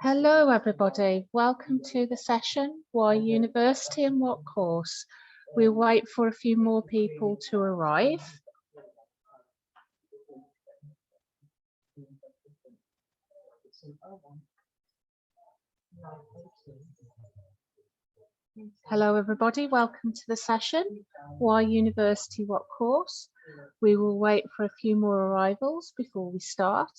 Hello everybody, welcome to the session, Why University and What Course? We'll wait for a few more people to arrive. Hello everybody, welcome to the session, Why University, What Course? We will wait for a few more arrivals before we start.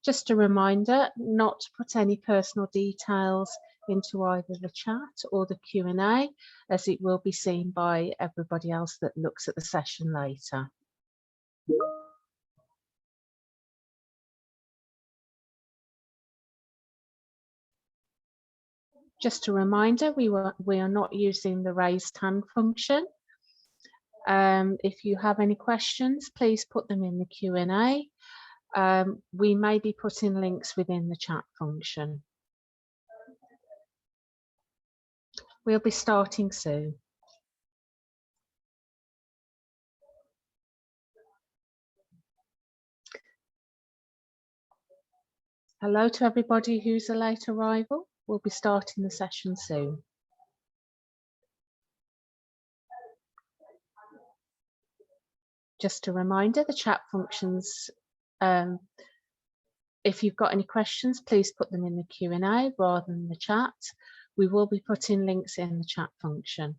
Just a reminder not to put any personal details into either the chat or the Q&A, as it will be seen by everybody else that looks at the session later. Just a reminder, we are not using the raised hand function. If you have any questions, please put them in the Q&A. We may be putting links within the chat function. We'll be starting soon. Hello to everybody who's a late arrival. We'll be starting the session soon. Just a reminder, the chat functions, if you've got any questions, please put them in the Q&A rather than the chat. We will be putting links in the chat function.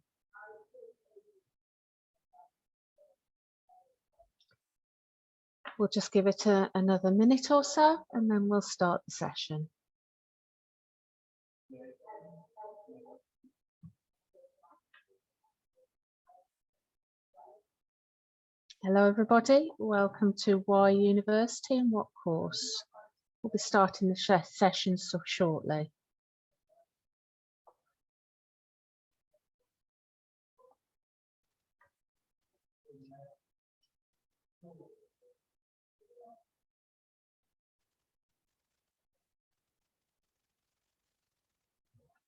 We'll just give it another minute or so and then we'll start the session. Hello everybody, welcome to Why University and What Course? We'll be starting the session so shortly.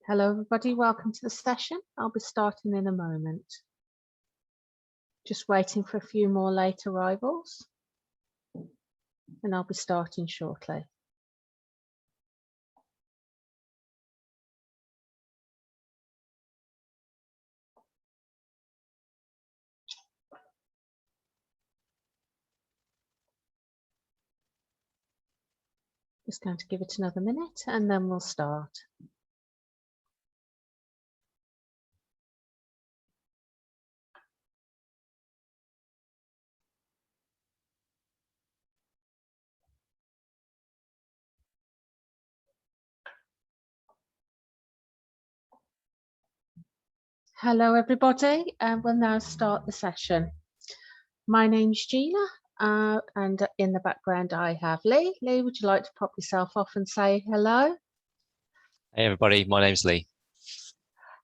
Hello everybody, welcome to the session. I'll be starting in a moment. Just waiting for a few more late arrivals and I'll be starting shortly. Just going to give it another minute and then we'll start. Hello everybody, and we'll now start the session. My name's Gina, and in the background I have Lee. Lee, would you like to pop yourself off and say hello? Hey everybody, my name's Lee.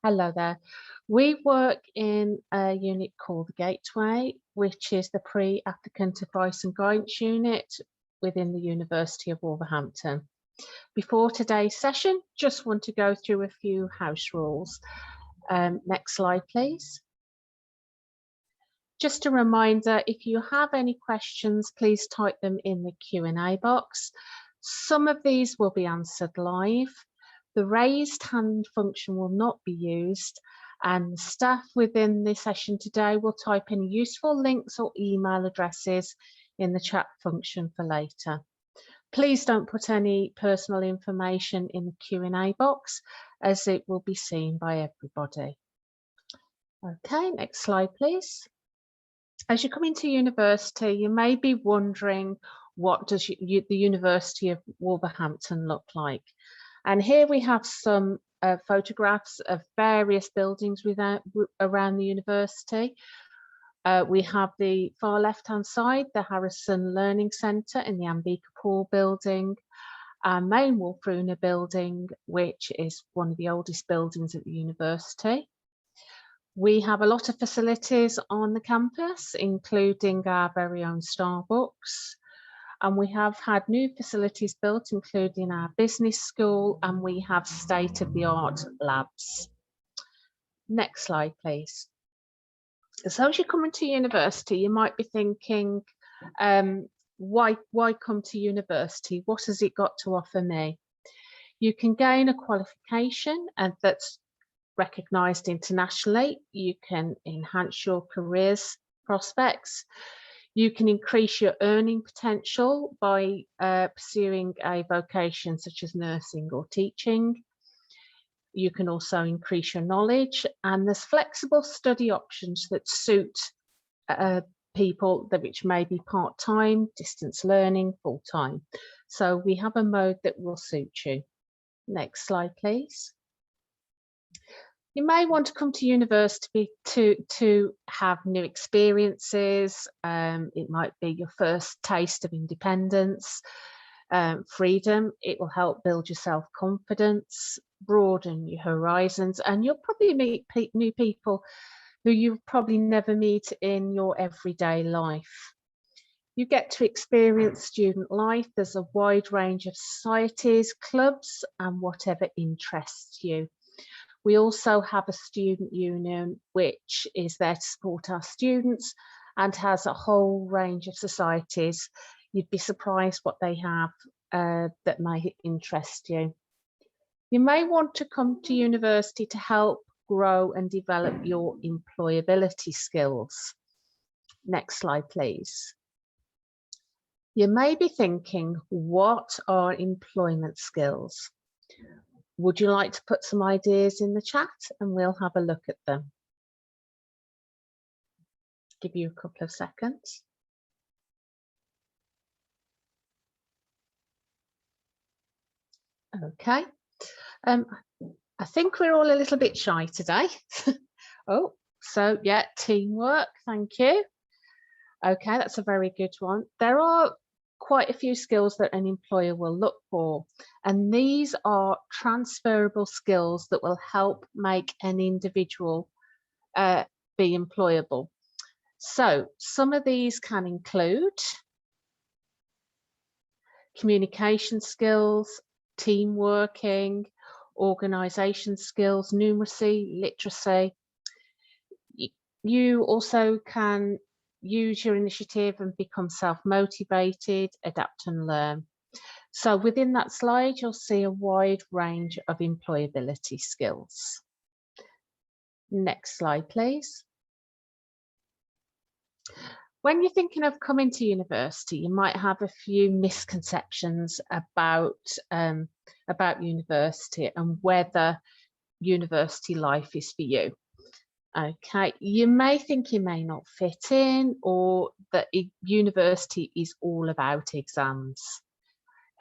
Hello there. We work in a unit called the Gateway, which is the pre-applicant advice and guidance unit within the University of Wolverhampton. Before today's session, just want to go through a few house rules. Next slide, please. Just a reminder, if you have any questions, please type them in the Q&A box. Some of these will be answered live. The raised hand function will not be used, and the staff within the session today will type any useful links or email addresses in the chat function for later. Please don't put any personal information in the Q&A box, as it will be seen by everybody. Okay, next slide, please. As you come into university, you may be wondering, what does the University of Wolverhampton look like? And here we have some photographs of various buildings around the university. We have the far left-hand side, the Harrison Learning Centre in the Ambika Pool building, our main Wolfruna building, which is one of the oldest buildings at the university. We have a lot of facilities on the campus, including our very own Starbucks. And we have had new facilities built, including our business school, and we have state-of-the-art labs. Next slide, please. So as you come into university, you might be thinking, why come to university? What has it got to offer me? You can gain a qualification, and that's recognised internationally. You can enhance your careers prospects. You can increase your earning potential by pursuing a vocation such as nursing or teaching. You can also increase your knowledge, and there's flexible study options that suit people which may be part-time, distance learning, full-time. So we have a mode that will suit you. Next slide, please. You may want to come to university to have new experiences. It might be your first taste of independence, freedom. It will help build your self-confidence, broaden your horizons, and you'll probably meet new people who you probably never meet in your everyday life. You get to experience student life. There's a wide range of societies, clubs, and whatever interests you. We also have a student union, which is there to support our students and has a whole range of societies. You'd be surprised what they have that may interest you. You may want to come to university to help grow and develop your employability skills. Next slide, please. You may be thinking, what are employment skills? Would you like to put some ideas in the chat and we'll have a look at them? Give you a couple of seconds. Okay. I think we're all a little bit shy today. Oh, so yeah, teamwork, thank you. Okay, that's a very good one. There are quite a few skills that an employer will look for, and these are transferable skills that will help make an individual be employable. So some of these can include communication skills, team working, organisation skills, numeracy, literacy. You also can use your initiative and become self-motivated, adapt and learn. So within that slide, you'll see a wide range of employability skills. Next slide, please. When you're thinking of coming to university, you might have a few misconceptions about university and whether university life is for you. Okay, you may think you may not fit in, or that university is all about exams.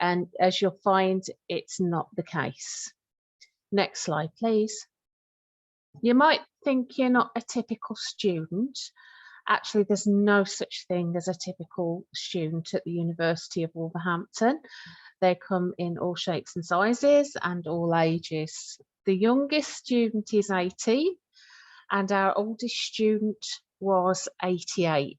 And as you'll find, it's not the case. Next slide, please. You might think you're not a typical student. Actually, there's no such thing as a typical student at the University of Wolverhampton. They come in all shapes and sizes and all ages. The youngest student is 18 and our oldest student was 88.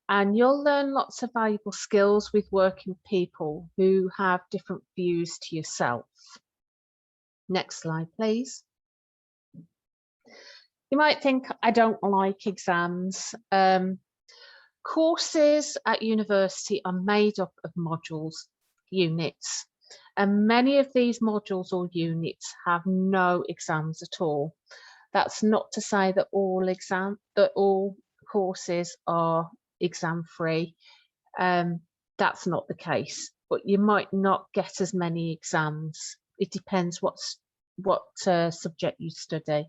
And you'll learn lots of valuable skills with working with people who have different views to yourself. Next slide, please. You might think, I don't like exams. Courses at university are made up of modules, units, and many of these modules or units have no exams at all. That's not to say that all courses are exam free. That's not the case, but you might not get as many exams. It depends what subject you study.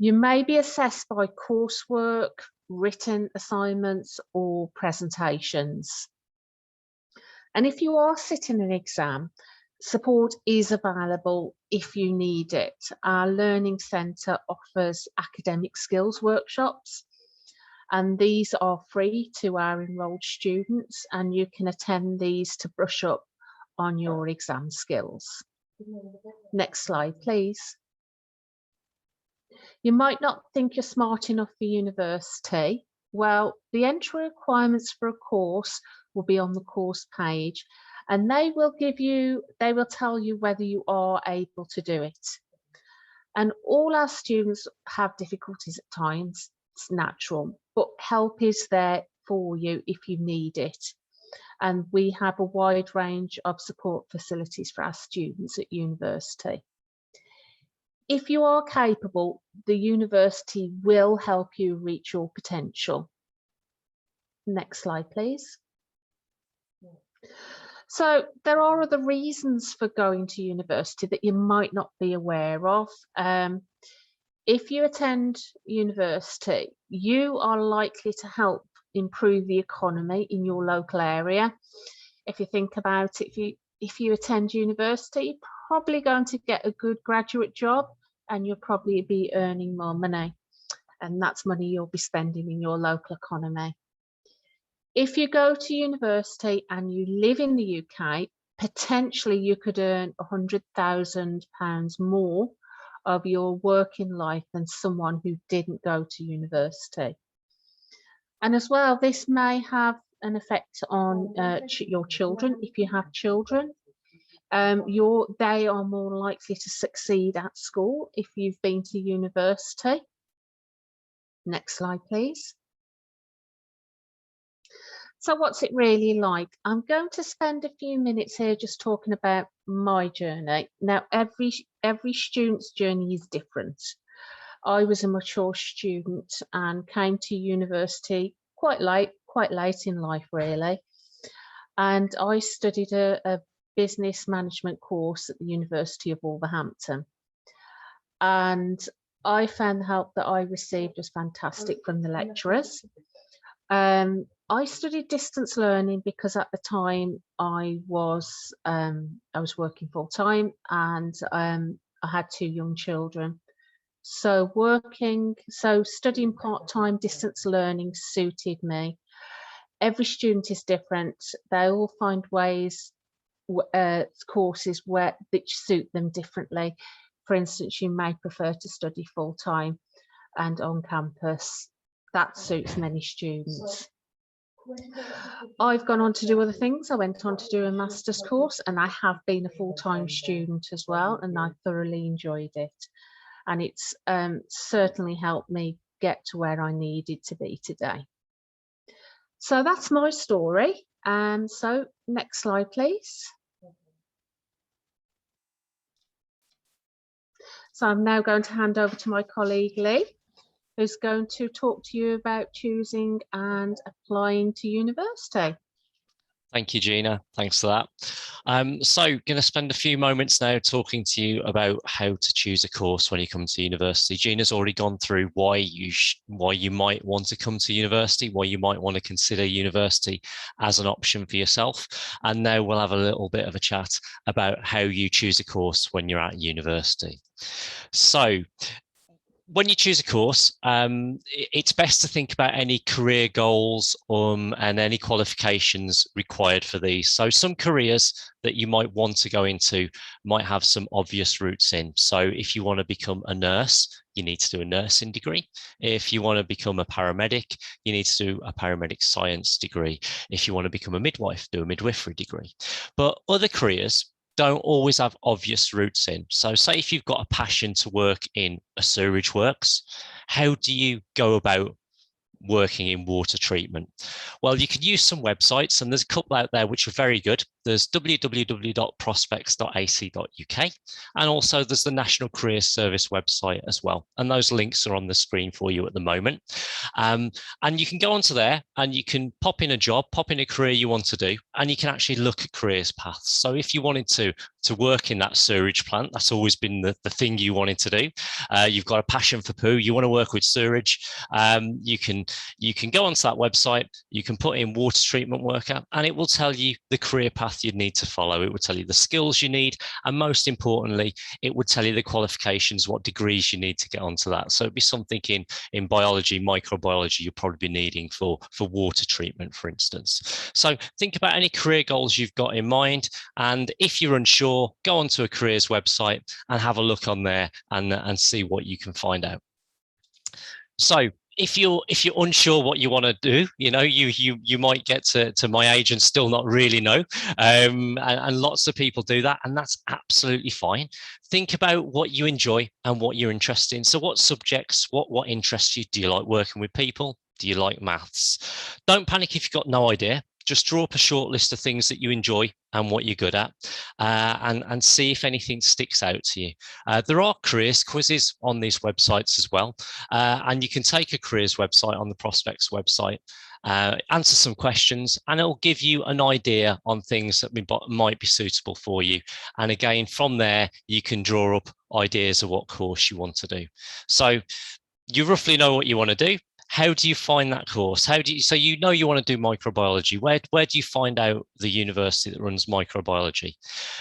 You may be assessed by coursework, written assignments or presentations. And if you are sitting an exam, support is available if you need it. Our Learning Centre offers academic skills workshops, and these are free to our enrolled students, and you can attend these to brush up on your exam skills. Next slide, please. You might not think you're smart enough for university. Well, the entry requirements for a course will be on the course page, and they will tell you whether you are able to do it. And all our students have difficulties at times, it's natural, but help is there for you if you need it. And we have a wide range of support facilities for our students at university. If you are capable, the university will help you reach your potential. Next slide, please. So there are other reasons for going to university that you might not be aware of. If you attend university, you are likely to help improve the economy in your local area. If you think about it, if you attend university, you're probably going to get a good graduate job and you'll probably be earning more money. And that's money you'll be spending in your local economy. If you go to university and you live in the UK, potentially you could earn £100,000 more of your working life than someone who didn't go to university. And as well, this may have an effect on your children. If you have children, they are more likely to succeed at school if you've been to university. Next slide, please. So what's it really like? I'm going to spend a few minutes here just talking about my journey. Now, every student's journey is different. I was a mature student and came to university quite late in life, really. And I studied a business management course at the University of Wolverhampton. And I found the help that I received was fantastic from the lecturers. I studied distance learning because at the time I was working full time and I had 2 young children. So studying part-time distance learning suited me. Every student is different. They all find courses which suit them differently. For instance, you may prefer to study full-time and on campus. That suits many students. I've gone on to do other things. I went on to do a master's course and I have been a full-time student as well, and I thoroughly enjoyed it. And it's certainly helped me get to where I needed to be today. So that's my story. And so next slide, please. So I'm now going to hand over to my colleague Lee, who's going to talk to you about choosing and applying to university. Thank you, Gina. Thanks for that. So going to spend a few moments now talking to you about how to choose a course when you come to university. Gina's already gone through why you might want to come to university, why you might want to consider university as an option for yourself. And now we'll have a little bit of a chat about how you choose a course when you're at university. So when you choose a course, it's best to think about any career goals and any qualifications required for these. So some careers that you might want to go into might have some obvious routes in. So if you want to become a nurse, you need to do a nursing degree. If you want to become a paramedic, you need to do a paramedic science degree. If you want to become a midwife, do a midwifery degree. But other careers don't always have obvious routes in. So say if you've got a passion to work in a sewerage works, how do you go about working in water treatment? Well, you can use some websites, and there's a couple out there which are very good. There's www.prospects.ac.uk, and also there's the National Careers Service website as well. And those links are on the screen for you at the moment. And you can go onto there and you can pop in a job, pop in a career you want to do, and you can actually look at careers paths. So if you wanted to work in that sewerage plant, that's always been the thing you wanted to do. You've got a passion for poo, you want to work with sewerage, you can go onto that website, you can put in water treatment worker, and it will tell you the career path you need to follow. It will tell you the skills you need, and most importantly, it would tell you the qualifications, what degrees you need to get onto that. So it'd be something in biology, microbiology, you'll probably be needing for water treatment, for instance. So think about any career goals you've got in mind, and if you're unsure, go onto a careers website and have a look on there and see what you can find out. So if you're unsure what you want to do, you might get to my age and still not really know, and lots of people do that, and that's absolutely fine. Think about what you enjoy and what you're interested in. So what subjects, what interests you? Do you like working with people? Do you like maths? Don't panic if you've got no idea. Just draw up a short list of things that you enjoy and what you're good at, and see if anything sticks out to you. There are careers quizzes on these websites as well, and you can take a careers website on the Prospects website, answer some questions, and it'll give you an idea on things that might be suitable for you. And again, from there, you can draw up ideas of what course you want to do. So you roughly know what you want to do. How do you find that course? So you know you want to do microbiology. Where do you find out the university that runs microbiology?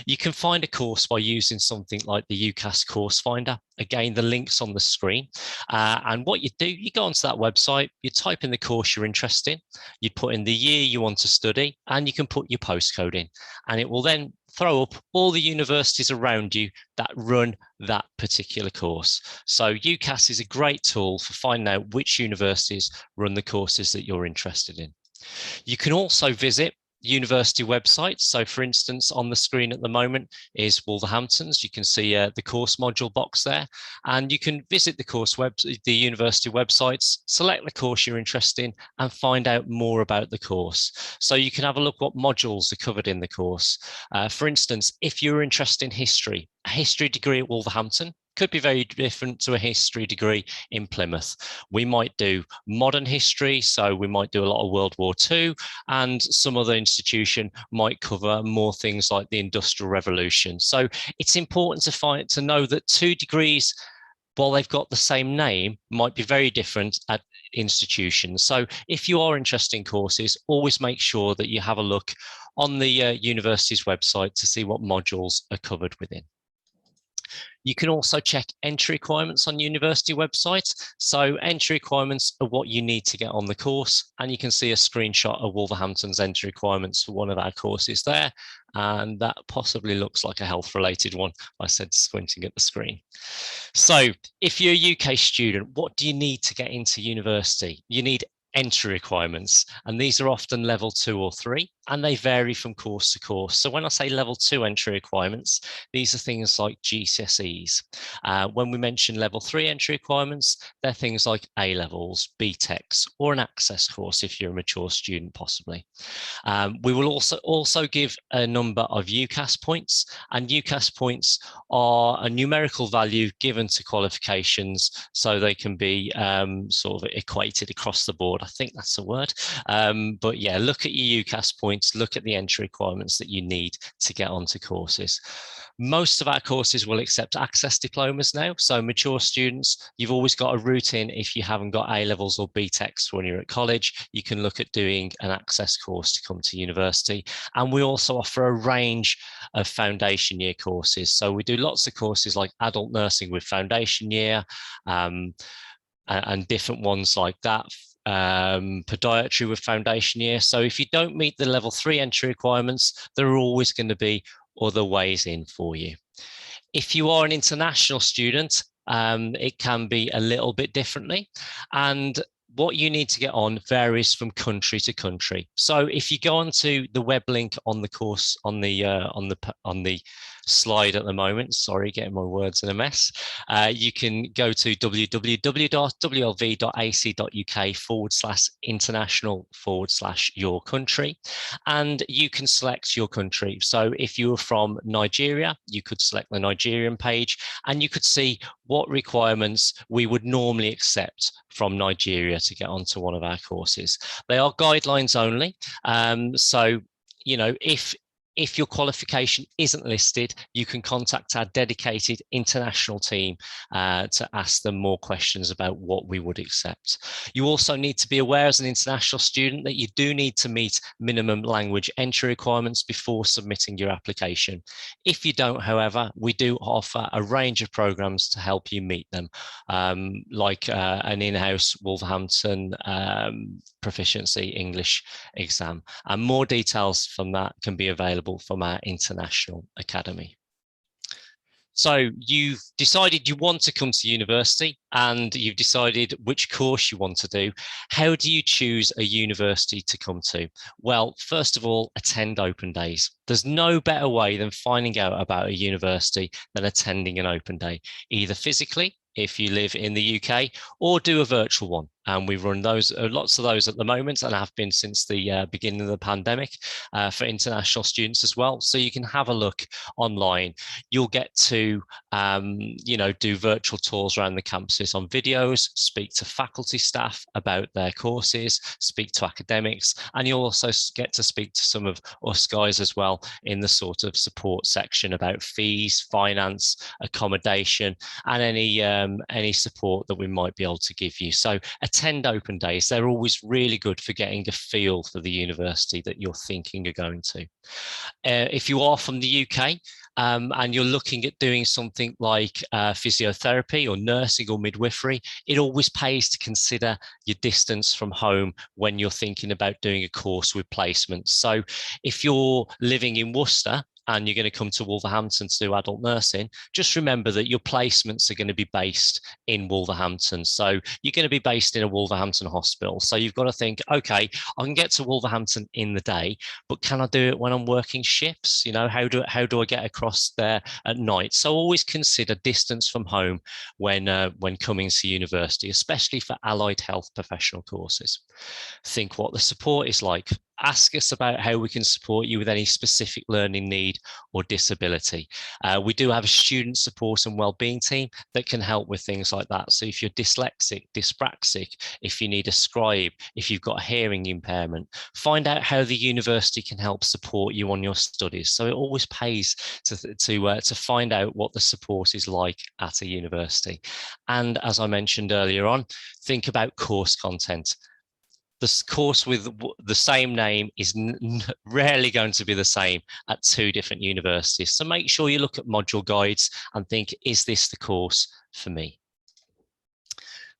You can find a course by using something like the UCAS course finder. Again, the link's on the screen. And what you do, you go onto that website, you type in the course you're interested in, you put in the year you want to study, and you can put your postcode in. And it will then throw up all the universities around you that run that particular course. So UCAS is a great tool for finding out which universities run the courses that you're interested in. You can also visit university websites. So for instance, on the screen at the moment is Wolverhampton's. You can see the course module box there, and you can visit the university websites, select the course you're interested in, and find out more about the course. So you can have a look what modules are covered in the course. For instance, if you're interested in history, a history degree at Wolverhampton could be very different to a history degree in Plymouth. We might do modern history, so we might do a lot of World War II, and some other institution might cover more things like the Industrial Revolution. So it's important to know that two degrees, while they've got the same name, might be very different at institutions. So if you are interested in courses, always make sure that you have a look on the university's website to see what modules are covered within. You can also check entry requirements on university websites. So entry requirements are what you need to get on the course. And you can see a screenshot of Wolverhampton's entry requirements for one of our courses there. And that possibly looks like a health related one. I said squinting at the screen. So if you're a UK student, what do you need to get into university? You need entry requirements, and these are often level 2 or 3, and they vary from course to course. So when I say level 2 entry requirements, these are things like GCSEs. When we mention level 3 entry requirements, they're things like A levels, BTECs, or an access course if you're a mature student, possibly. We will also give a number of UCAS points, and UCAS points are a numerical value given to qualifications, so they can be sort of equated across the board. I think that's the word. But yeah, look at your UCAS points, look at the entry requirements that you need to get onto courses. Most of our courses will accept access diplomas now. So mature students, you've always got a route in. If you haven't got A levels or BTECs when you're at college, you can look at doing an access course to come to university. And we also offer a range of foundation year courses. So we do lots of courses like adult nursing with foundation year, and different ones like that. Podiatry with foundation year. So if you don't meet the level 3 entry requirements, there are always going to be other ways in for you. If you are an international student, it can be a little bit differently, and what you need to get on varies from country to country. So if you go onto the web link on the course on the slide at the moment, sorry, getting my words in a mess, you can go to www.wlv.ac.uk/international/your country, and you can select your country. So if you were from Nigeria, you could select the Nigerian page, and you could see what requirements we would normally accept from Nigeria to get onto one of our courses. They are guidelines only. So, you know, if your qualification isn't listed, you can contact our dedicated international team to ask them more questions about what we would accept. You also need to be aware as an international student that you do need to meet minimum language entry requirements before submitting your application. If you don't, however, we do offer a range of programs to help you meet them, like an in-house Wolverhampton proficiency English exam. And more details from that can be available from our international academy. So you've decided you want to come to university, and you've decided which course you want to do. How do you choose a university to come to? Well, first of all, attend open days. There's no better way than finding out about a university than attending an open day, either physically, if you live in the UK, or do a virtual one. and we run those, lots of those at the moment, and have been since the beginning of the pandemic, for international students as well. So you can have a look online. You'll get to do virtual tours around the campuses on videos, speak to faculty staff about their courses, speak to academics, and you'll also get to speak to some of us guys as well in the sort of support section about fees, finance, accommodation, and any support that we might be able to give you. So attend open days. They're always really good for getting a feel for the university that you're thinking of going to. If you are from the UK, and you're looking at doing something like physiotherapy or nursing or midwifery, it always pays to consider your distance from home when you're thinking about doing a course with placements. So if you're living in Worcester and you're going to come to Wolverhampton to do adult nursing, just remember that your placements are going to be based in Wolverhampton. So you're going to be based in a Wolverhampton hospital. So you've got to think, okay, I can get to Wolverhampton in the day, but can I do it when I'm working shifts? You know, how do I get across there at night? So always consider distance from home when coming to university, especially for allied health professional courses. Think what the support is like. Ask us about how we can support you with any specific learning need or disability. We do have a student support and wellbeing team that can help with things like that. So if you're dyslexic, dyspraxic, if you need a scribe, if you've got a hearing impairment, find out how the university can help support you on your studies. So it always pays to find out what the support is like at a university. And as I mentioned earlier on, think about course content. This course with the same name is rarely going to be the same at two different universities. So make sure you look at module guides and think, is this the course for me?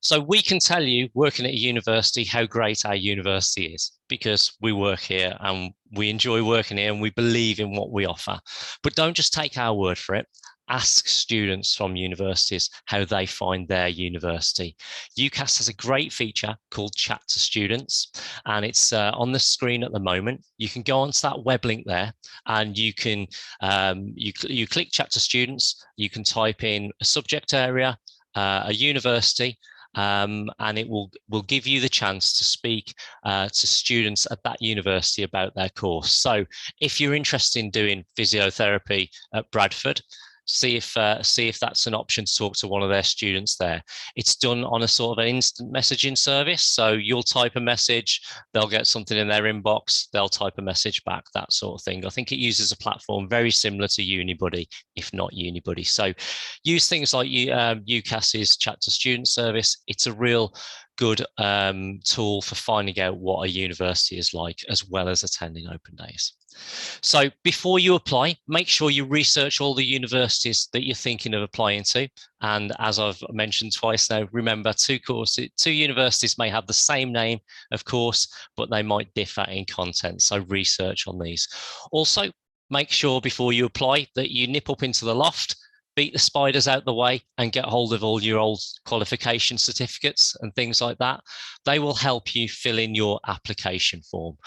So we can tell you, working at a university, how great our university is, because we work here and we enjoy working here and we believe in what we offer. But don't just take our word for it. Ask students from universities how they find their university. UCAS has a great feature called Chat to Students, and it's on the screen at the moment. You can go onto that web link there, and you can you click Chat to Students. You can type in a subject area, a university, and it will give you the chance to speak to students at that university about their course. So if you're interested in doing physiotherapy at Bradford, see if that's an option to talk to one of their students there. It's done on a sort of an instant messaging service. So you'll type a message, they'll get something in their inbox, they'll type a message back, that sort of thing. I think it uses a platform very similar to Unibuddy, if not Unibuddy. So use things like UCAS's Chat to Student service. It's a real good tool for finding out what a university is like, as well as attending open days. So before you apply, make sure you research all the universities that you're thinking of applying to. And as I've mentioned twice now, remember, two universities may have the same name, of course, but they might differ in content. So research on these. Also, make sure before you apply that you nip up into the loft, beat the spiders out the way, and get hold of all your old qualification certificates and things like that. They will help you fill in your application form,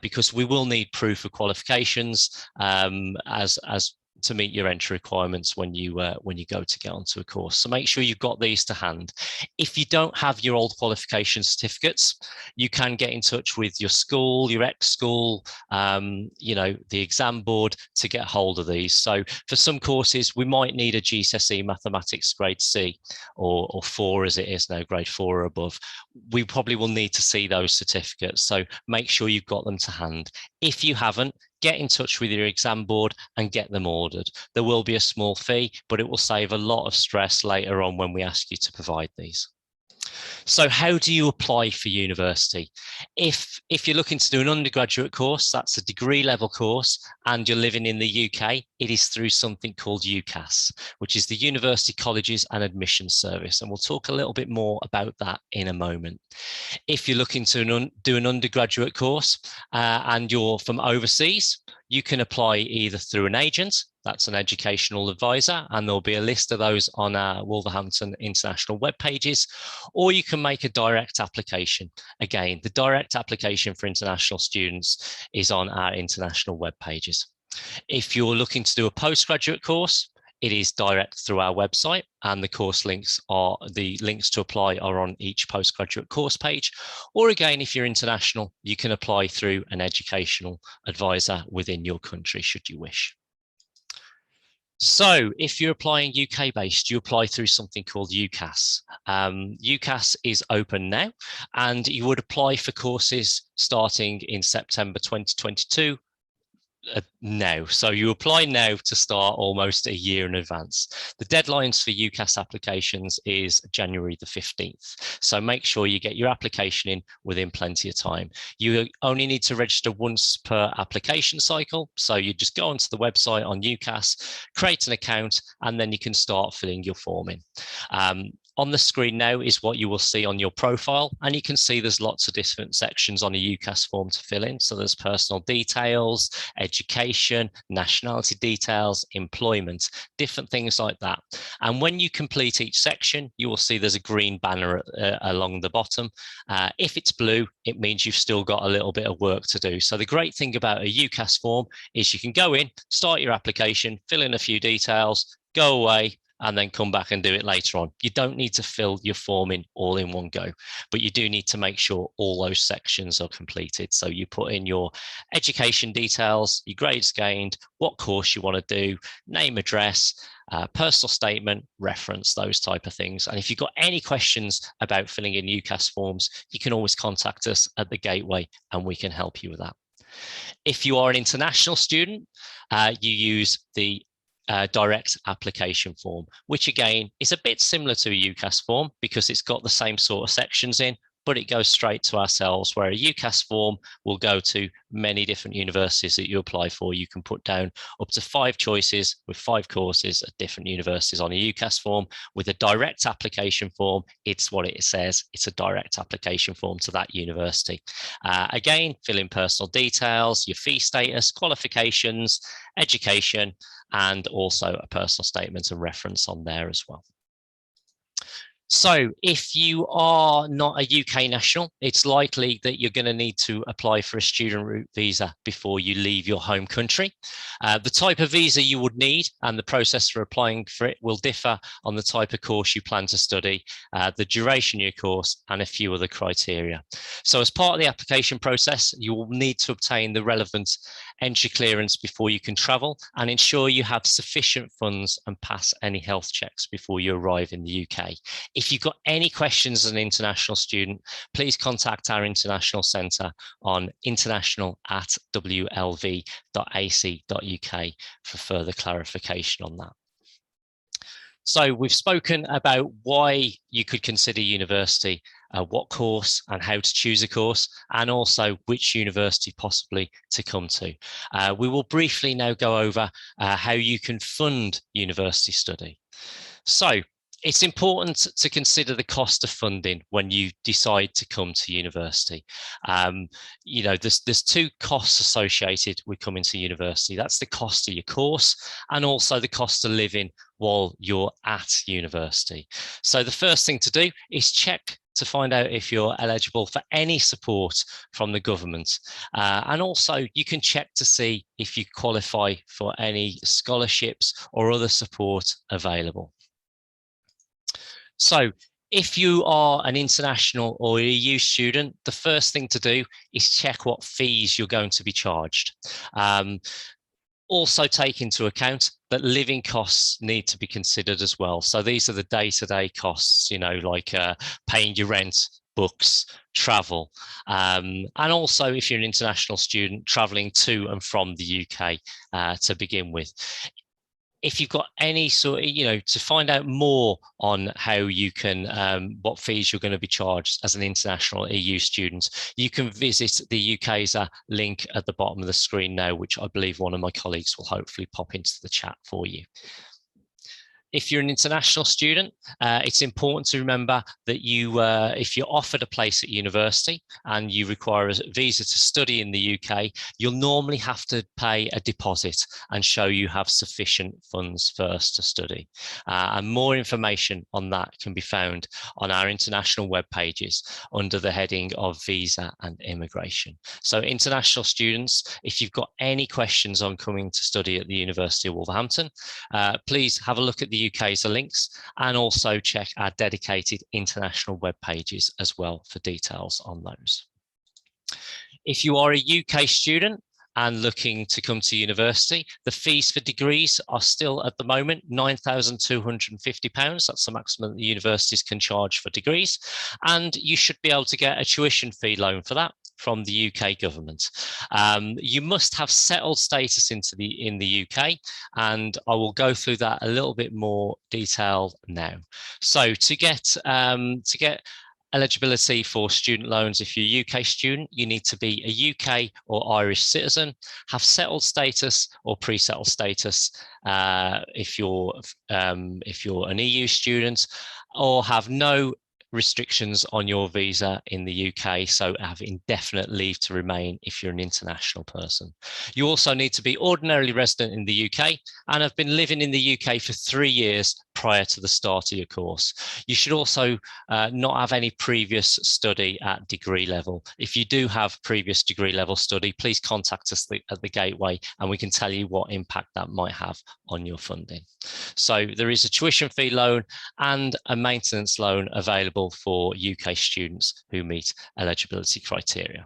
because we will need proof of qualifications as to meet your entry requirements when you go to get onto a course. So make sure you've got these to hand. If you don't have your old qualification certificates, you can get in touch with your school, your ex-school, the exam board to get hold of these. So for some courses, we might need a GCSE mathematics grade C or 4 as it is now, grade 4 or above. We probably will need to see those certificates. So make sure you've got them to hand. If you haven't, get in touch with your exam board and get them ordered. There will be a small fee, but it will save a lot of stress later on when we ask you to provide these. So how do you apply for university? If you're looking to do an undergraduate course, that's a degree level course, and you're living in the UK, it is through something called UCAS, which is the University Colleges and Admissions Service. And we'll talk a little bit more about that in a moment. If you're looking to do an undergraduate course and you're from overseas, you can apply either through an agent, that's an educational advisor, and there'll be a list of those on our Wolverhampton International web pages, or you can make a direct application. Again, the direct application for international students is on our international web pages. If you're looking to do a postgraduate course, it is direct through our website, and the course links are, the links to apply are on each postgraduate course page. Or again, if you're international, you can apply through an educational advisor within your country, should you wish. So if you're applying UK based, you apply through something called UCAS. UCAS is open now, and you would apply for courses starting in September 2022 now. So you apply now to start almost a year in advance. The deadlines for UCAS applications is January the 15th. So make sure you get your application in within plenty of time. You only need to register once per application cycle. So you just go onto the website on UCAS, create an account, and then you can start filling your form in. On the screen now is what you will see on your profile, and you can see there's lots of different sections on a UCAS form to fill in. So there's personal details, education, nationality details, employment, different things like that. And when you complete each section, you will see there's a green banner along the bottom. If it's blue, it means you've still got a little bit of work to do. So the great thing about a UCAS form is you can go in, start your application, fill in a few details, go away, and then come back and do it later on. You don't need to fill your form in all in one go, but you do need to make sure all those sections are completed. So you put in your education details, your grades gained, what course you want to do, name, address, personal statement, reference, those type of things. And if you've got any questions about filling in UCAS forms, you can always contact us at the Gateway and we can help you with that. If you are an international student, you use the direct application form, which again is a bit similar to a UCAS form because it's got the same sort of sections in, but it goes straight to ourselves, where a UCAS form will go to many different universities that you apply for. You can put down up to 5 choices with 5 courses at different universities on a UCAS form. With a direct application form, it's what it says. It's a direct application form to that university. Again, fill in personal details, your fee status, qualifications, education, and also a personal statement and reference on there as well. So if you are not a UK national, it's likely that you're going to need to apply for a student route visa before you leave your home country. The type of visa you would need and the process for applying for it will differ on the type of course you plan to study, the duration of your course, and a few other criteria. So as part of the application process, you will need to obtain the relevant entry clearance before you can travel and ensure you have sufficient funds and pass any health checks before you arrive in the UK. If you've got any questions as an international student, please contact our International Centre on international@wlv.ac.uk for further clarification on that. So we've spoken about why you could consider university, what course and how to choose a course, and also which university possibly to come to. We will briefly now go over how you can fund university study. So it's important to consider the cost of funding when you decide to come to university. You know, there's 2 costs associated with coming to university. That's the cost of your course and also the cost of living while you're at university. So the first thing to do is check to find out if you're eligible for any support from the government. And also you can check to see if you qualify for any scholarships or other support available. So if you are an international or EU student, the first thing to do is check what fees you're going to be charged. Also take into account that living costs need to be considered as well. So these are the day-to-day costs, you know, like paying your rent, books, travel, and also if you're an international student, traveling to and from the UK to begin with. If you've got any sort of, you know, to find out more on how you can, what fees you're going to be charged as an international EU student, you can visit the UCAS link at the bottom of the screen now, which I believe one of my colleagues will hopefully pop into the chat for you. If you're an international student, it's important to remember that if you're offered a place at university and you require a visa to study in the UK, you'll normally have to pay a deposit and show you have sufficient funds first to study. And more information on that can be found on our international web pages under the heading of Visa and Immigration. So international students, if you've got any questions on coming to study at the University of Wolverhampton, please have a look at the UK's links and also check our dedicated international web pages as well for details on those. If you are a UK student and looking to come to university, the fees for degrees are still at the moment £9,250. That's the maximum that the universities can charge for degrees. And you should be able to get a tuition fee loan for that from the UK government. You must have settled status in the UK, and I will go through that a little bit more detail now. So to get eligibility for student loans, if you're a UK student, you need to be a UK or Irish citizen, have settled status or pre-settled status if you're an EU student, or have no restrictions on your visa in the UK, so have indefinite leave to remain if you're an international person. You also need to be ordinarily resident in the UK and have been living in the UK for 3 years prior to the start of your course. You should also not have any previous study at degree level. If you do have previous degree level study, please contact us at the Gateway and we can tell you what impact that might have on your funding. So there is a tuition fee loan and a maintenance loan available for UK students who meet eligibility criteria.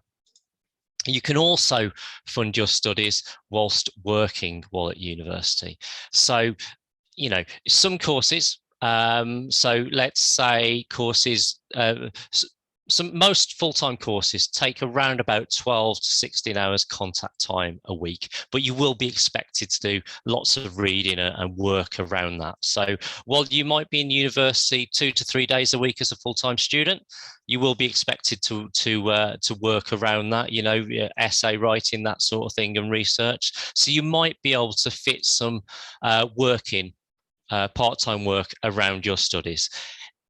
You can also fund your studies whilst working while at university. So, you know, some courses, so let's say courses, most full-time courses take around about 12 to 16 hours contact time a week, but you will be expected to do lots of reading and work around that. So while you might be in university 2 to 3 days a week as a full-time student, you will be expected to work around that, you know, essay writing, that sort of thing, and research. So you might be able to fit some part-time work around your studies.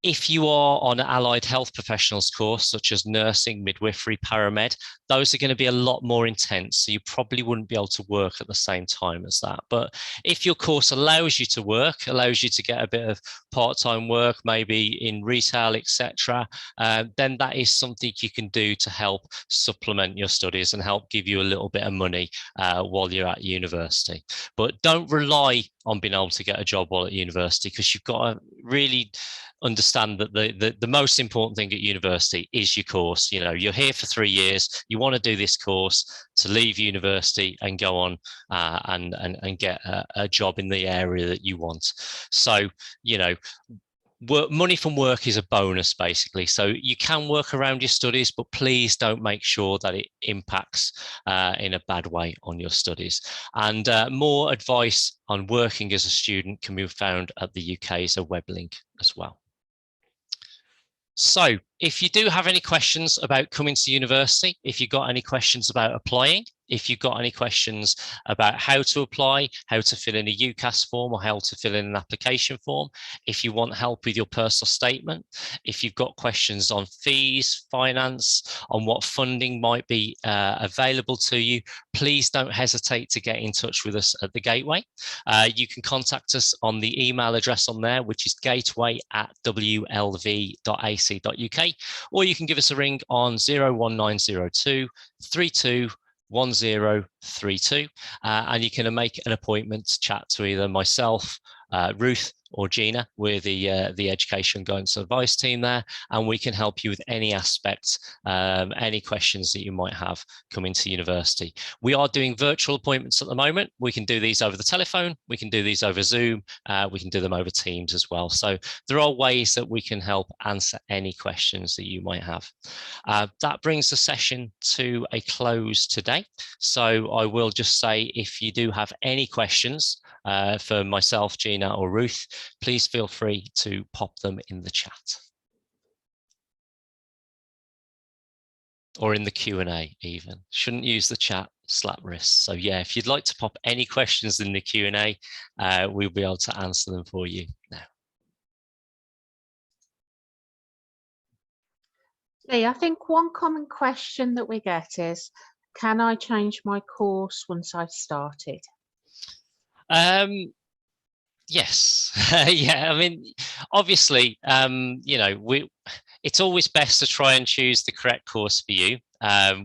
If you are on an allied health professionals course, such as nursing, midwifery, paramed, those are going to be a lot more intense. So you probably wouldn't be able to work at the same time as that. But if your course allows you to work, allows you to get a bit of part-time work, maybe in retail, etc., then that is something you can do to help supplement your studies and help give you a little bit of money while you're at university. But don't rely on being able to get a job while at university, because you've got to really understand that the most important thing at university is your course. You know, you're here for 3 years, you want to do this course to leave university and go on and get a job in the area that you want. So, you know, money from work is a bonus, basically. So you can work around your studies, but please don't make sure that it impacts in a bad way on your studies. And more advice on working as a student can be found at the UK's web link as well. So if you do have any questions about coming to university, if you've got any questions about applying, if you've got any questions about how to apply, how to fill in a UCAS form, or how to fill in an application form, if you want help with your personal statement, if you've got questions on fees, finance, on what funding might be available to you, please don't hesitate to get in touch with us at the Gateway. You can contact us on the email address on there, which is gateway@wlv.ac.uk, or you can give us a ring on 01902 32 1032, and you can make an appointment to chat to either myself, Ruth, or Gina. We're the education guidance advice team there, and we can help you with any aspects, any questions that you might have coming to university. We are doing virtual appointments at the moment. We can do these over the telephone, we can do these over Zoom, we can do them over Teams as well. So there are ways that we can help answer any questions that you might have. That brings the session to a close today. So I will just say, if you do have any questions for myself, Gina, or Ruth, please feel free to pop them in the chat. or in the Q&A even. Shouldn't use the chat, slap wrists. So yeah, if you'd like to pop any questions in the Q&A, we'll be able to answer them for you now. Lee, I think one common question that we get is, can I change my course once I've started? Yes. Yeah, I mean, obviously, you know, it's always best to try and choose the correct course for you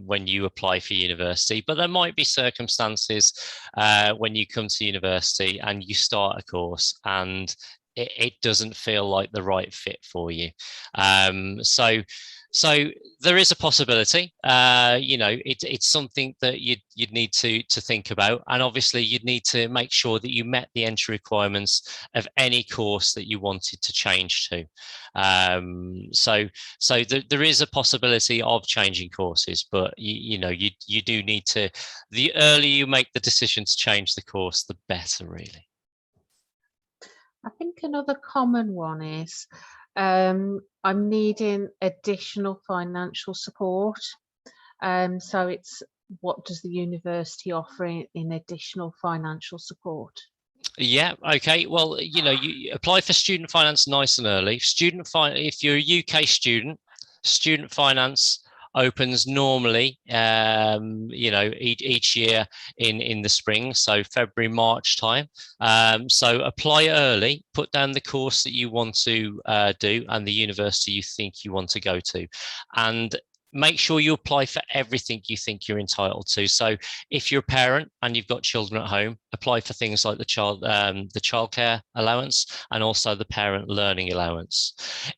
when you apply for university, but there might be circumstances when you come to university and you start a course and it doesn't feel like the right fit for you. So there is a possibility, you know, it's something that you'd need to think about, and obviously you'd need to make sure that you met the entry requirements of any course that you wanted to change to. So there is a possibility of changing courses, but you know, you do need to. The earlier you make the decision to change the course, the better, really. I think another common one is I'm needing additional financial support. So it's, what does the university offer in additional financial support? Yeah, okay. Well, you know, you apply for student finance nice and early. If you're a UK student, student finance opens normally, you know, each year in the spring, so February, March time. So apply early, put down the course that you want to do and the university you think you want to go to, and make sure you apply for everything you think you're entitled to. So if you're a parent and you've got children at home, apply for things like the childcare allowance and also the parent learning allowance.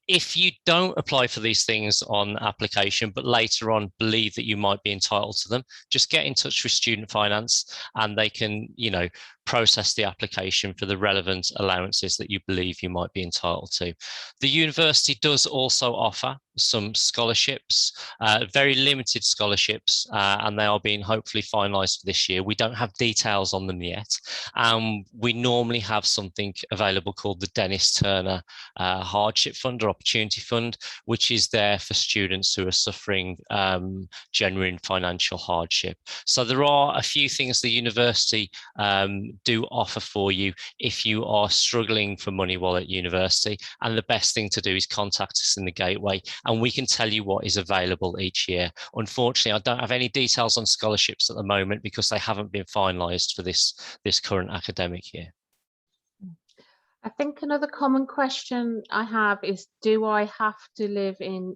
If you don't apply for these things on application, but later on believe that you might be entitled to them, just get in touch with student finance and they can, you know, process the application for the relevant allowances that you believe you might be entitled to. The university does also offer some scholarships, very limited scholarships, and they are being hopefully finalised for this year. We don't have details on them yet. We normally have something available called the Dennis Turner Hardship Fund or Opportunity Fund, which is there for students who are suffering genuine financial hardship. So there are a few things the university do offer for you if you are struggling for money while at university, and the best thing to do is contact us in the gateway and we can tell you what is available each year. Unfortunately, I don't have any details on scholarships at the moment because they haven't been finalised for this current academic year. I think another common question I have is, do I have to live in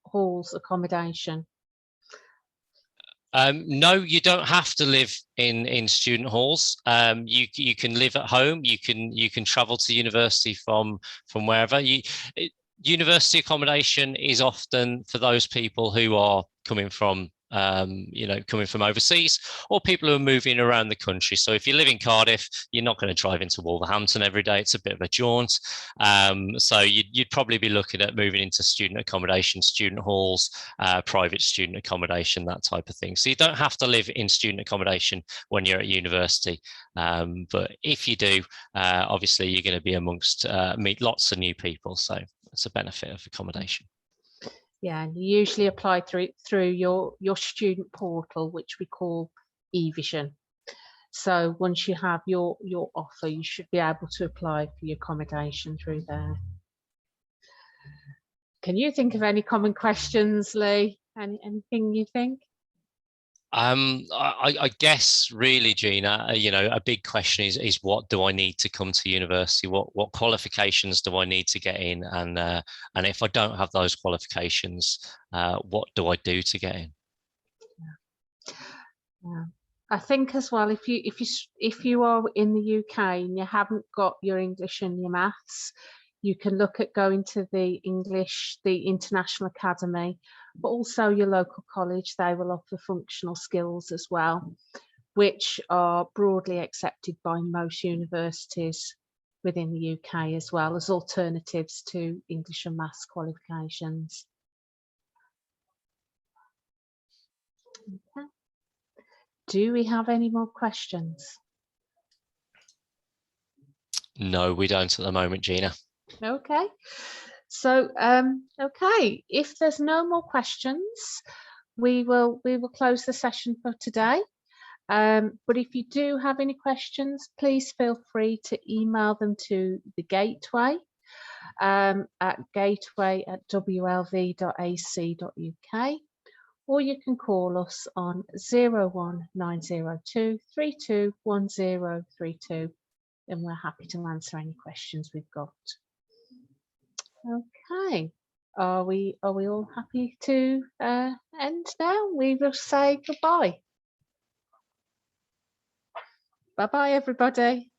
halls accommodation? No, you don't have to live in student halls. You can live at home. You can travel to university from wherever. University accommodation is often for those people who are coming from you know, coming from overseas, or people who are moving around the country. So if you live in Cardiff, you're not going to drive into Wolverhampton every day. It's a bit of a jaunt. So you'd probably be looking at moving into student accommodation, student halls, private student accommodation, that type of thing. So you don't have to live in student accommodation when you're at university. But if you do, obviously you're going to be amongst, meet lots of new people. So it's a benefit of accommodation. Yeah, and you usually apply through your student portal, which we call eVision. So once you have your offer, you should be able to apply for your accommodation through there. Can you think of any common questions, Lee? Anything you think? I guess really, Gina, you know, a big question is what do I need to come to university? What qualifications do I need to get in? And if I don't have those qualifications, what do I do to get in? Yeah. I think as well, if you are in the UK and you haven't got your English and your maths, you can look at going to the International Academy, but also your local college. They will offer functional skills as well, which are broadly accepted by most universities within the UK, as well as alternatives to English and maths qualifications. Okay. Do we have any more questions? No, we don't at the moment, Gina. Okay, so okay, if there's no more questions, we will close the session for today. But if you do have any questions, please feel free to email them to the Gateway at gateway@wlv.ac.uk, or you can call us on 01902 321032, and we're happy to answer any questions we've got. Okay, are we all happy to end now? We will say goodbye. Bye bye, everybody.